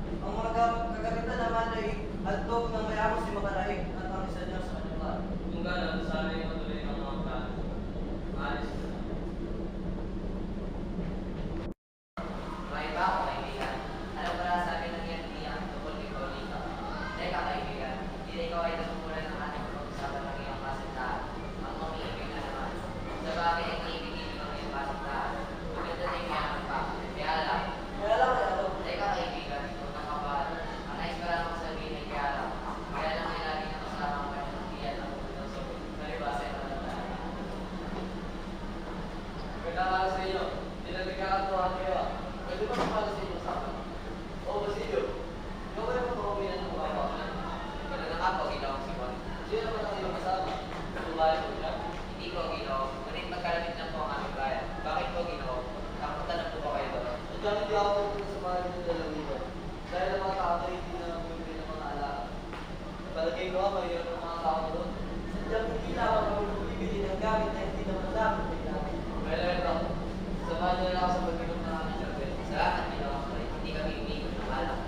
Ang mga kagamitan naman ay handog ng mayroon si makalahig at ang isa niya sa kanyang lahat. Kung gano'n, sana yung matuloy ng mga plano. Maalis na. May iba ako, kaibigan. Alam ko na sabi ng yan niya tungkol kay Paulito. Teka, kaibigan. Hindi ikaw ay natungkulan ng ating pag-usapan ng iyong kasintahan. Ang umiibig na naman. Sa bagay, ang ibig-ibig ng iyong kasintahan. Maganda na yung yaman pa. Kaya lang. Kaya lang ay alam. Teka, kaibigan. Huwag kang kabahan. Ang nais ko lang akong sabihin ay kaya lang. Kaya lang ay lagi na kasama ang kanyang tiyan ng puno. So, nalibasa yung malataan. Pagkakala sa inyo, hindi na nagkakatuwa kayo ah. Pwede ba kapala sa inyo sa akin? Oo, Basilio. Ikaw ba yung pagkakabilan ng mga kawalan? Wala na nga po, ginawang si Juan. Sino naman ang iyong kasama? Tumayo ko siya. Hindi po, ginawang. Ngunit magkalamit lang po ang aming bayan. Bakit po, ginawang? Nakapunta na po ba kayo doon? At kami di ako pupunta sa bahay ng dalawigan. Dahil ang mga tao ay hindi na bumibili ng mga alaala. Palagay ko ako, yun ang mga tao doon. Sadyang hindi lamang kami bumibili ng gamit na hindi naman dapat may gamit. Well, ito. Samahan niyo na ako sa pagbigot ng aming sabi. Salamat, ginawang. Hindi kami umiinom ng alak.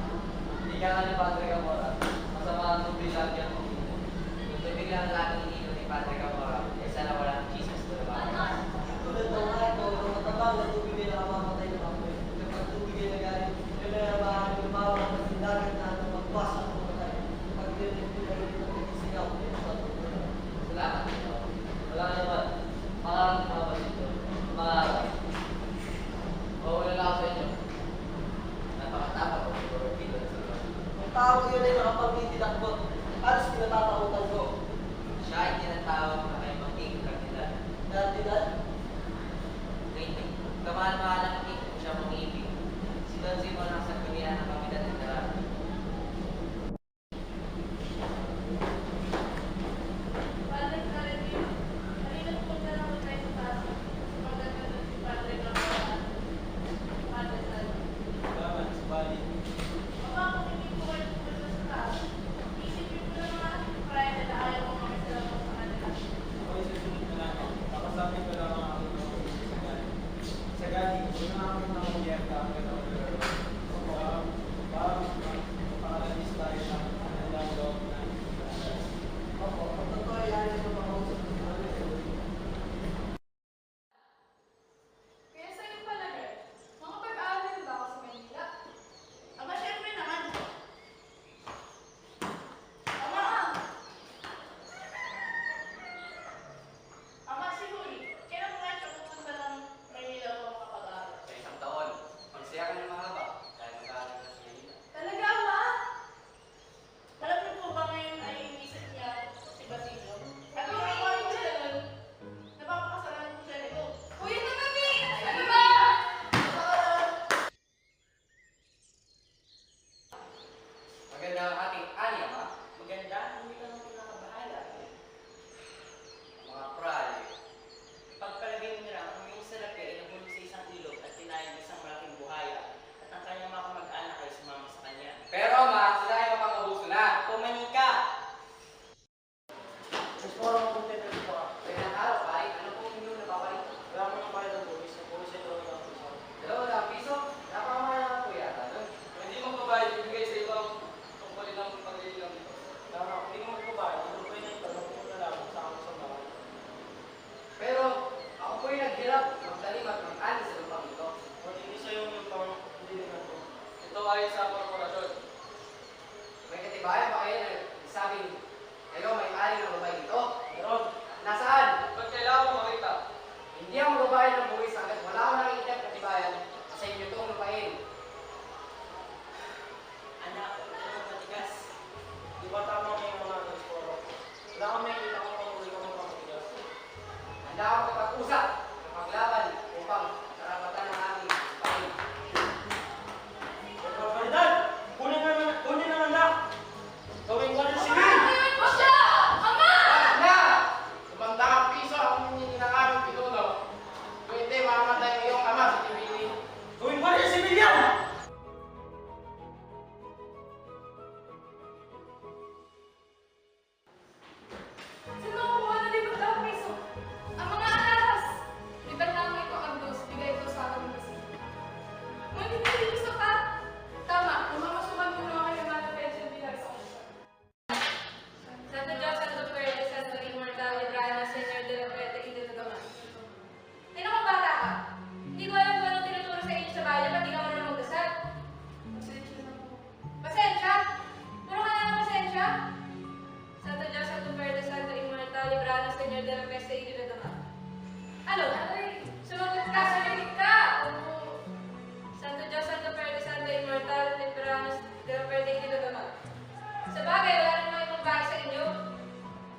Hindi ka nga ni Padre Camora. Masama ang tubig lagi ang pag-inom. Kung tubig lang laging ininom ni Padre Camora, eh sana walang Jesus sa labanan. Tulad ng mga ito, ang matabang na tubig ay nakamatay ng apoy. Kapag tubig ay nagalit, yun ay nabahan ng bawang at sindagan na magpasa ng matay. Pag yun ay pinahilip ng pagkisigaw, ay sa tubig. Salamat, ginawang. Wala naman. Pangarap ni Papa dito. Pangarap. Mawala lang ako sa inyo. Napakatapang ko siguro dito sa Lord. Ang tao yun ay nakapag-itinakbot. Halos kinatatakutan ko. Siya ay tinatawag na may maging kardinal. Kardinal, Rating. Kamahal-mahal ang king kung siya mong ibig. Si Don Simon ang sanggunian ng kapitan ng dalaran. Padre Clarencio, kanina pupunta na ako tayo sa taas. Maganda si Padre Camara. Padre Sal. Salamat, Subali. Baba, kung hindi po kayo pupunta sa taas, isipin ko na mga Friday na ayaw ko makisalamat sa kanila. Ako'y susunod na lamang. Nakasabi ko lang ang aking mga pagkasagali. Sa galing, kung na aking mga miyerda ang gano'n parang makalalis tayo ng kanilang loob na opo, ang totoo ay ayaw ko makausap ng mga ito. Kaya sa iyong palagay, mga pag-aaral ba ako sa Maynila? Aba, syempre naman. Ama! Ama, si Huli, kailan mo nga siya pupunta ng Maynila po makapag-aaral? Sa isang taon, magsaya ka ng mahaba dahil mag-aaral na sa Manila. Talaga, Ama? Alam niyo po ba ngayon ay inisip niya si Basilio? At kung iwan ko siya nun, napapakasalan ko siya nito. Uy, ito kami! Ano ba? Maganda ang ating ani, ama. Maganda, hindi ka naman pinakabahala. Mga prale. Pagpalagay mo nila, ang iyong salapi ay nahulog sa isang ilog at tinayang isang malaking buhaya at ang kanyang mga kamag-anak ay sumama sa kanya. Pero ama, sila ay mapangabuso na. Pumanig ka! Mas parang mabuti na ito ah. Kaya ng araw pa ay ano pong inyong napapalit? Wala mo ng bayad ng buwis. Ang buwis ay talaga ang puso. Dalawa lang piso? Napakamahal naman po yata. Kung hindi mo babayad, ibigay sa ibang tungkulin ng paglililang dito. Tama, hindi mo Señor de la Peste y de la Dama. Ano? Sumagot ka, sumagot ka! Santo Diyos, Santo Perde, Santo Immortal, Temperanus, de la Perde y de la Dama. Sa bagay, wala namang ibang bahay sa inyo.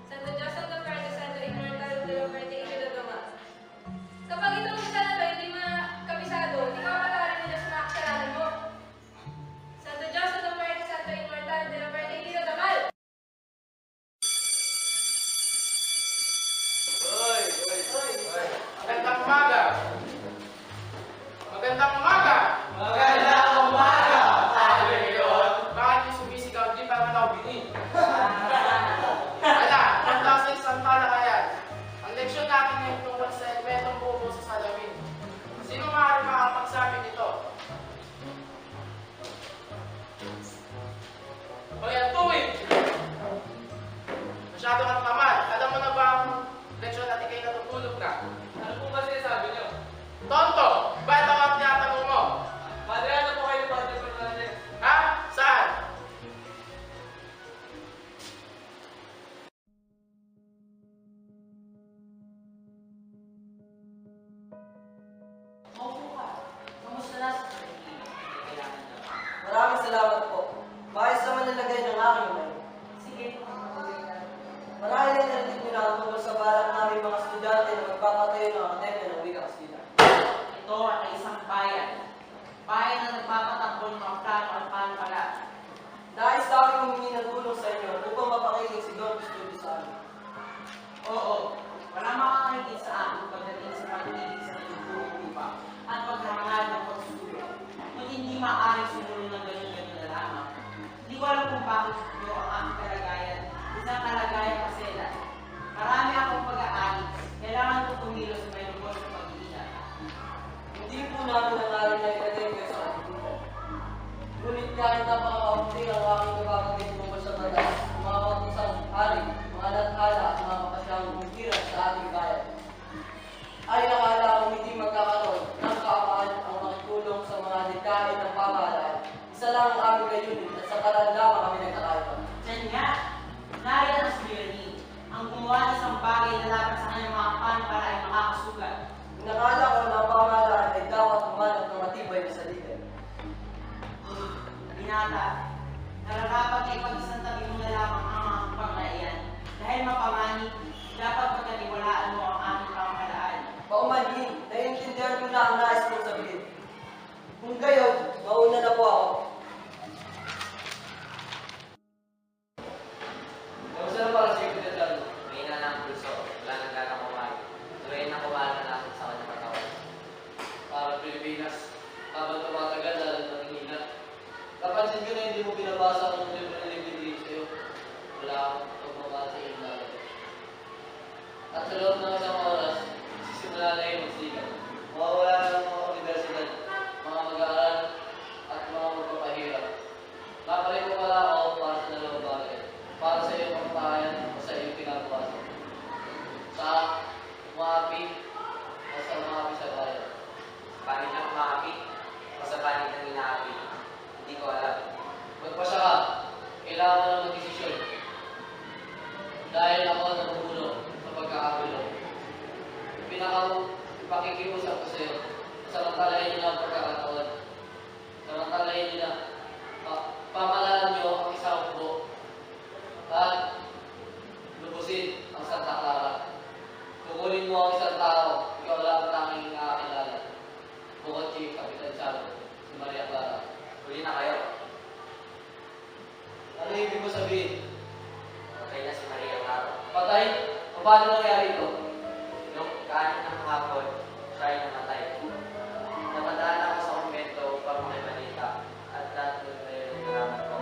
Santo Diyos, Santo Perde, Santo Immortal, de la Perde y de la Dama. Kapag itong isa na ba hindi makabisado, hindi ka mapatawarin ng Diyos na kasalanan mo. Santo Diyos, Santo Perde, Santo Immortal, de la Perde y de la Dama. Magandang umaga! Magandang umaga! Magandang umaga! Sabi ngayon, bakit yung sumisigaw di pa man ako binin? Ala, punta sa isang talakayan. Ang leksyon natin ngayon tungkol sa elementong bubo sa salamin. Sino maaari makapagsabi nito? Hoy, Antuin! Masyado kang tamad. Alam mo na ba ang leksyon natin kayo natutulog na? Ano po ba sinasabi niyo? Tonto! Ba't ako ang tinatanong mo? Padre, ano po kayo Padre Fernandez? Ha? Saan? Opo ka. Kamusta na sa kailangan na? Maraming salamat po. Maayos naman nilagay ng aking mind. Sige, magpapatuloy ka. Marahil ay narinig niyo na ang tungkol sa balak namin mga estudyante na magpapatayo ng akademya ng wikang Kastila. Ito ay isang bayan. Bayan na nagpapatakbo ng mga plano at panukala. Nais namin humingi ng tulong sa inyo upang mapakinig si Don Custodio sa amin. Oo, wala makakaigit sa akin pagdating sa pag-ibig sa inyong lupa at paghahangad ng pagsusulo. Kung hindi maaaring sumulo ng ganyan-ganyan na lamang, hindi ko alam kung bakit ito ang aking kalagayan. Isang kalagayan kasela. Marami akong pag-aari. Kailangan ko tumilo sa may lubos ng pag-iingat. Hindi po namin nangalan na ilagay kayo sa katipunan. Ngunit kahit napakaunti ang aking nababanggit tungkol sa batas, mga patusang hari, mga lathala at mga makasyang umikiran sa ating bayan, ay nakala kong hindi magkakaroon ng kaamaan ang makitulong sa mga likhain ng pamahalaan. Isa lang ang aming layunin at sa karan lamang kami nagkakaiba. Diyan nga, narito ang suliranin. Ang gumawa ng isang bagay na laban sa kanyang mga panukala ay makakasugat. Nakala ko na ang pamahalaan ay dapat humanap ng matibay na saligan. Binata, nararapat ay pag-isang tabi mo na lamang ang mga panglaian. Dahil mapamani, dapat pagkatiwalaan mo ang aming pamahalaan. Paumanhin, naiintindihan ko na ang nais mong sabihin. Kung gayon, mauna na po ako. Kamusta na para sa iyo, Kuya Charlie? May na ng pulso, wala nang kakakumari. Tuloy na kumala na sa kanyang katawan. Para Pilipinas, habang tumatagal, lalo nang hihina. Napansin ko na hindi mo binabasa ang libro na nilibigay sa'yo. Wala akong pagmamahal sa iyong lalaki. At sa loob ng isang oras, sisimula na yung magsikat. Mawawala na ng mga universidad, mga mag-aaral, at mga magpapahirap. Babalik ko pala ako para sa dalawang bagay. Para sa iyong pagpahayan o sa iyong pinabukasan. Sa umapi o sa umapi sa bayan. Panig na kumakapi o sa panig ng inaapi. Hindi ko alam. Magpasya ka. Kailangan mo ng magdesisyon. Dahil ako ang namumuno sa pagkakagulo. Pakikiusap ko sa'yo. Samantalahin niyo na ang pagkakataon. Samantalahin niyo na. Pamalaan niyo ang isang buo. At lubusin ang Santa Clara. Kukunin mo ang isang tao. Ikaw lang ang tanging nakakilala. Bukod si Kapitan Chalo, si Maria Clara. Huli na kayo. Ano ibig mo sabihin? Patay na si Maria Clara. Patay? O paano nangyari ito? Nung kanin ng hapon, siya ay namatay. Napadaan ako sa kumbento upang makibalita at tatlo na yung karaman ko.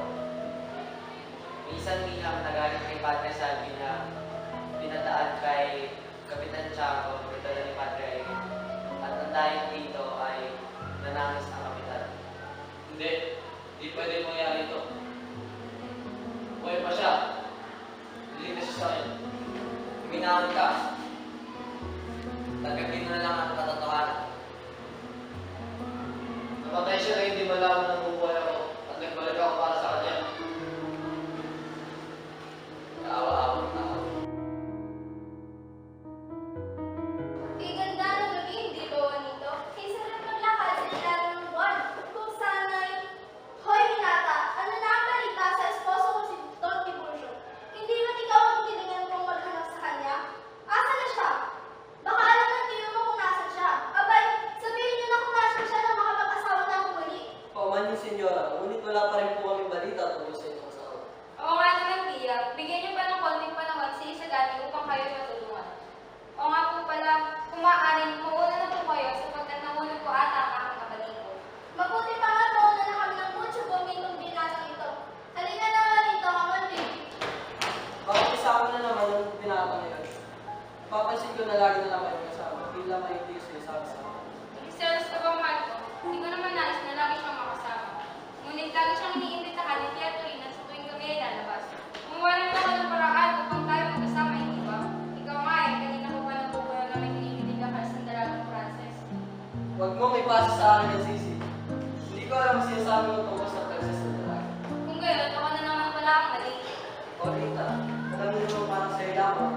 Minsan bilang nagalit kay Padre Salvi na pinadaan kay Kapitan Chaco, kapitala ni Padre Aileen. At ang dahil dito ay nanangis ang kapitan. Hindi. Hindi pwede mangyari ito. Buhay pa siya. Hindi na siya sa akin. Minahon ka. Tagapin mo na lang ang katotohanan. Napatay siya na hindi malaman ng bubuhay ako at nagbalik ako para sa kanya. Kaawa-awang tao. na lagi na lang kayo kasama. Hindi lang kayo hindi yung sinasabi sa akin. Nagselos ka ba, mahal ko? Hindi ko naman nais na lagi siyang makasama. Ngunit lagi siyang iniimbitahan ni Tia Torina sa tuwing kami ay lalabas. Gumawa naman ako ng paraan upang tayo magkasama, hindi ba? Ikaw nga eh, kanina ko pa nabubuhay na may kinikilig ka sa dalagang Frances. Huwag mong ipasa sa akin ang sisi. Hindi ko alam ang sinasabi mo tungkol sa Princess na lalaki. Kung gayon, ako na naman pala ang mali. O Rita, alam mo naman parang sa'yo lamang.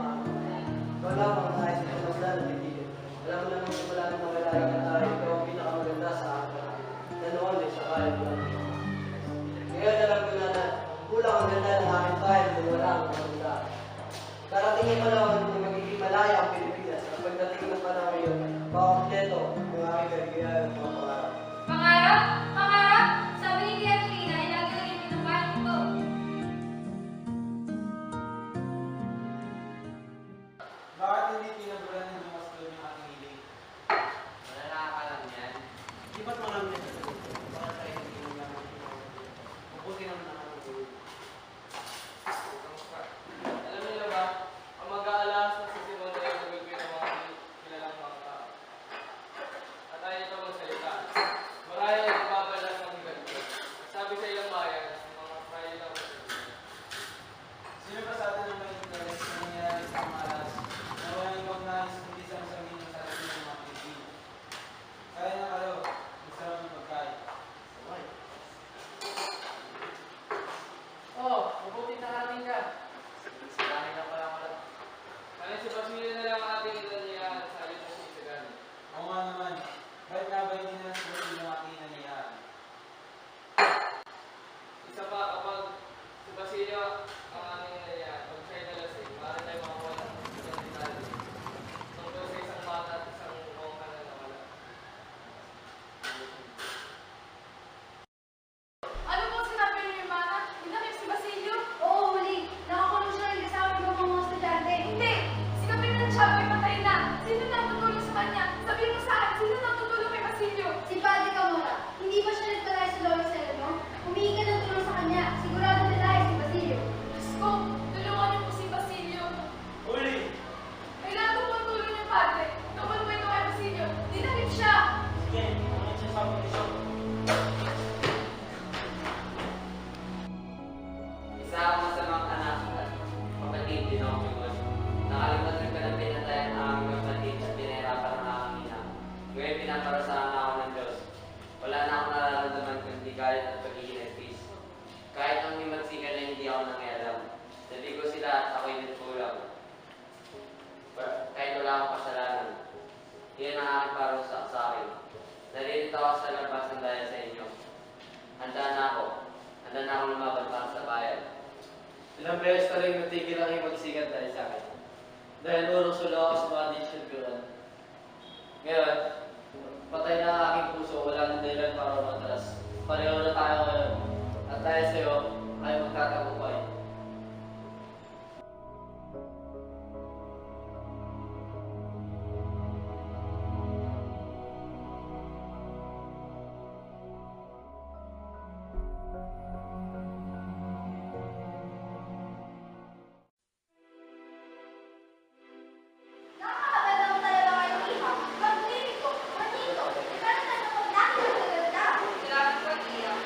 Ikaw lamang ang nais na masdan at titigil. Alam mo naman kung wala nang malalaki na tayo, ikaw ang pinakamaganda sa akin. Na noon din sa kaya ko lang. Ngayon alam ko na kulang ang ganda ng aking bahay na wala ang maganda. Darating yung panahon na magiging malaya ang Pilipinas. At pagdating ng panahon yun, makakompleto ng aking kaligayahan ng mga pangarap. Pangarap? Pangarap? Sabi ni Tia Torina ay lagi rin pinupahan ko. Bakit hindi pinagulan ng mga school ng ating hiling? Wala nakakalam yan. Di ba't marami na sa sagot? Bakit tayo hindi mo naman pinagulan? Mabuti naman ang ating hiling. Alam niyo ba, ang mag-aalas ng susunod ay magulpi ng mga kilalang mga tao. At ayaw ito magsalita. Maraya ay nagbabalas ng higalito. Sabi sa ilang bayan, mga prayo lang ang Sino ba sa atin ang may interes na nangyayari sa mga alas na walang ibang nais kundi sa masamin ng sarili ng mga Pilipino? Kaya na kayo, masarap ng pagkain. Sabay. Oh, mabuti nakarating ka. Sirahin na pala pala. Kaya si Basilio na lang ang ating inanyayahan sa alit na sisigan. Oo nga naman, bakit nga ba hindi na sagot ng ating nangyayari? Isa pa, kapag si Basilio ang ating inanyayahan, pag siya'y nalasing, maaari tayo makawala ng isang detalye tungkol sa isang bata at isang mongka na nawala. Ano po sinabi niyo, Hermana? Hinakip si Basilio? Oo, huli. Nakakulong siya ng kasama ng mga estudyante. Hindi! Si Kapitan Tiago ay patay na! Sino nang tutulong sa kanya? Sabihin mo sa akin, sino nang tutulong kay Basilio? Si Padre Camora, hindi ba siya nagtalay sa Lois Sereno? Humingi ka ng tulong sa kanya. Sigurado nilay si Basilio. Diyos ko, tulungan niyo po si Basilio. Uli! Kailangan ko po ang tulong niyo, Padre. Tungkol po ito kay Basilio. Dinakip siya! Sige, ano siya sa komisyon? Isa akong masamang anak at kapatid din ako ngayon. Nakalimutan ka ng pinatayan ng aming kapatid at pinahirapan ng aking ina. Ngayon pinaparusahan na ako ng Diyos. Wala na akong nararamdaman kundi galit at pag-iinagpis. Kahit ang himagsikan na hindi ako nangyayam. Sabi ko sila at ako'y nagkulang. Kahit wala akong kasalanan. Iyan ang aking parusa sa akin. Naririto ako sa labas ng dahil sa inyo. Handa na ako. Handa na akong lumaban para sa bayan. Ilang beses na rin natigil ang himagsikan dahil sa akin. Dahil urong-sulo ako sa mga disyulturan. Ngayon, patay na ang aking puso, wala nang dahilan para umatras. Pareho na tayo ngayon. At dahil sa'yo, ay magtatagumpay. Nakakaganda mo talaga kayo, Iha. Maglilig ko, manito. Pero tayo maglaki ng maganda. Kailangan ko ang iyak.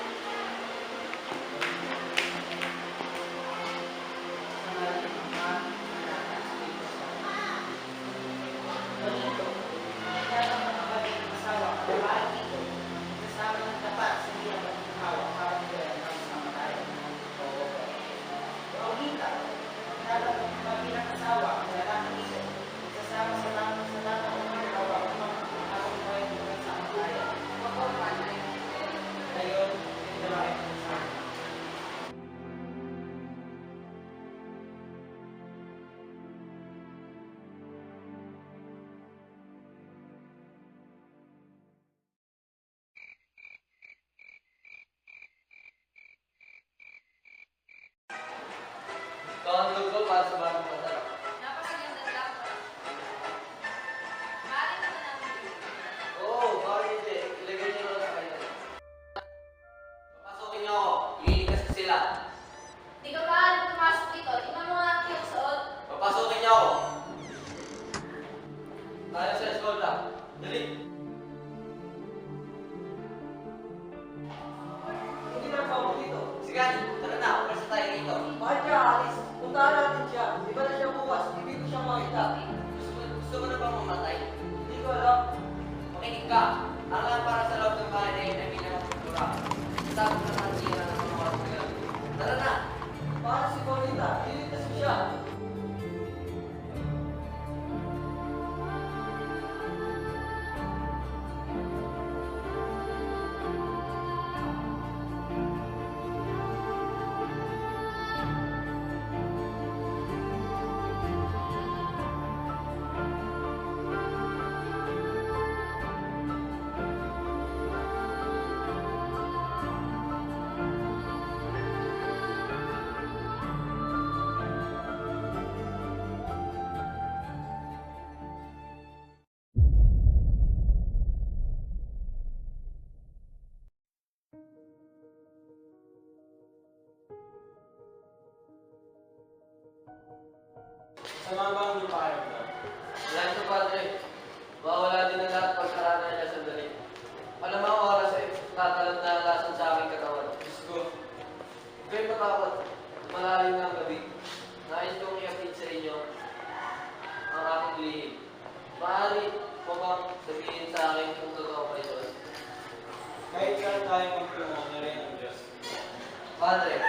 Ito ang lugo para sa bagong masarap. Napakaganda lang. Maaari naman namin. Oo, bakit hindi? Ilagay niyo lang sa kayo. Papasukin niyo ako. Ililigtas ko sila. Di ka maaari pumasok dito. Tingnan mo nga ang iyong suot. Papasukin niyo ako. Puntahan natin siya. Iba na siya bukas. Ibig ko siyang makita. Gusto mo na bang mamatay? Hindi ko alam. Makinig ka. Ang lahat para sa loob ng bahay na yun ay bilang kultura. Sabi ko na ang tira ng mga mga. Tara na! Paano si Paulita? Ililigtas ko siya. Sama ba ang pakiramdam? Wala ito, Padre. Mawala din ang lahat pagkarana niya sandali. Alam mo ang oras ay tatalag na ang lason sa aking katawan. Diyos ko, Ikaw'y matakot. Malalim na ang gabi. Nais kong iapit sa inyo ang aking lihim. Maaari mo bang sabihin sa akin kung totoo pa ito? kahit saan tayo magtungo na rin ang Diyos. Padre,